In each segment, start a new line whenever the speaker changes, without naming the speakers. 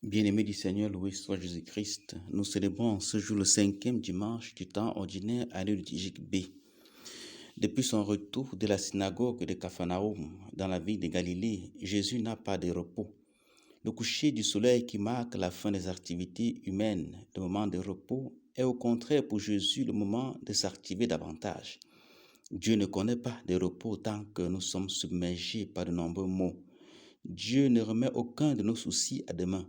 Bien-aimés du Seigneur, loué soit Jésus-Christ, nous célébrons ce jour le 5e dimanche du temps ordinaire à l'heure liturgique B. Depuis son retour de la synagogue de Capharnaüm dans la ville de Galilée, Jésus n'a pas de repos. Le coucher du soleil qui marque la fin des activités humaines, le moment de repos, est au contraire pour Jésus le moment de s'activer davantage. Dieu ne connaît pas de repos tant que nous sommes submergés par de nombreux maux. Dieu ne remet aucun de nos soucis à demain.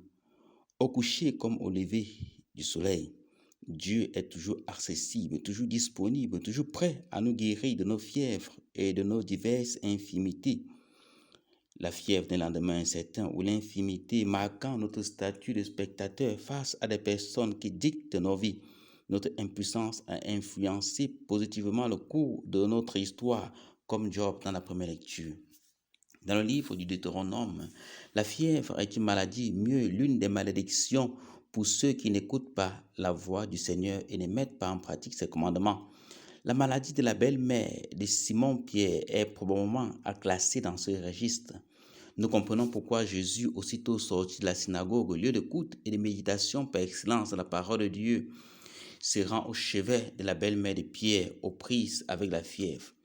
Au coucher comme au lever du soleil, Dieu est toujours accessible, toujours disponible, toujours prêt à nous guérir de nos fièvres et de nos diverses infirmités. La fièvre d'un lendemain incertain ou l'infirmité marquant notre statut de spectateur face à des personnes qui dictent nos vies. Notre impuissance à influencer positivement le cours de notre histoire, comme Job dans la première lecture. Dans le livre du Deutéronome, la fièvre est une maladie, mieux l'une des malédictions pour ceux qui n'écoutent pas la voix du Seigneur et ne mettent pas en pratique ses commandements. La maladie de la belle-mère de Simon-Pierre est probablement à classer dans ce registre. Nous comprenons pourquoi Jésus, aussitôt sorti de la synagogue, lieu d'écoute et de méditation par excellence de la parole de Dieu, se rend au chevet de la belle-mère de Pierre, aux prises avec la fièvre.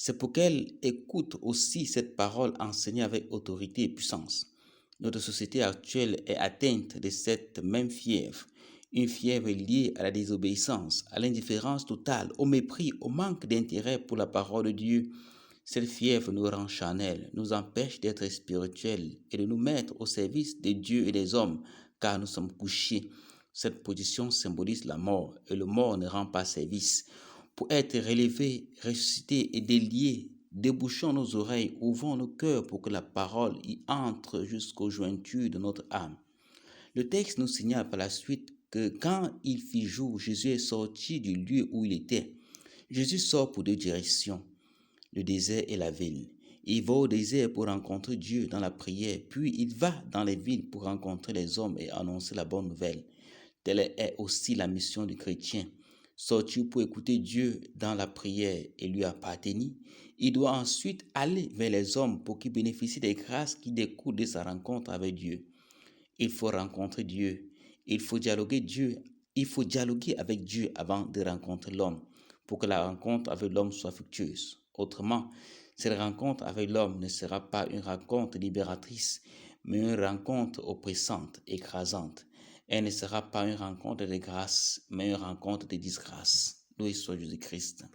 C'est pour qu'elle écoute aussi cette parole enseignée avec autorité et puissance. Notre société actuelle est atteinte de cette même fièvre, une fièvre liée à la désobéissance, à l'indifférence totale, au mépris, au manque d'intérêt pour la parole de Dieu. Cette fièvre nous rend charnels, nous empêche d'être spirituels et de nous mettre au service de Dieu et des hommes, car nous sommes couchés. Cette position symbolise la mort, et le mort ne rend pas service. Pour être relevés, ressuscités et déliés, débouchons nos oreilles, ouvrons nos cœurs pour que la parole y entre jusqu'aux jointures de notre âme. Le texte nous signale par la suite que quand il fit jour, Jésus est sorti du lieu où il était. Jésus sort pour deux directions, le désert et la ville. Il va au désert pour rencontrer Dieu dans la prière, puis il va dans les villes pour rencontrer les hommes et annoncer la bonne nouvelle. Telle est aussi la mission du chrétien. Sortir pour écouter Dieu dans la prière et lui appartenir, il doit ensuite aller vers les hommes pour qu'ils bénéficient des grâces qui découlent de sa rencontre avec Dieu. Il faut rencontrer Dieu, il faut dialoguer avec Dieu avant de rencontrer l'homme, pour que la rencontre avec l'homme soit fructueuse. Autrement, cette rencontre avec l'homme ne sera pas une rencontre libératrice, mais une rencontre oppressante, écrasante. Elle ne sera pas une rencontre de grâce, mais une rencontre de disgrâce. Loué soit Jésus-Christ.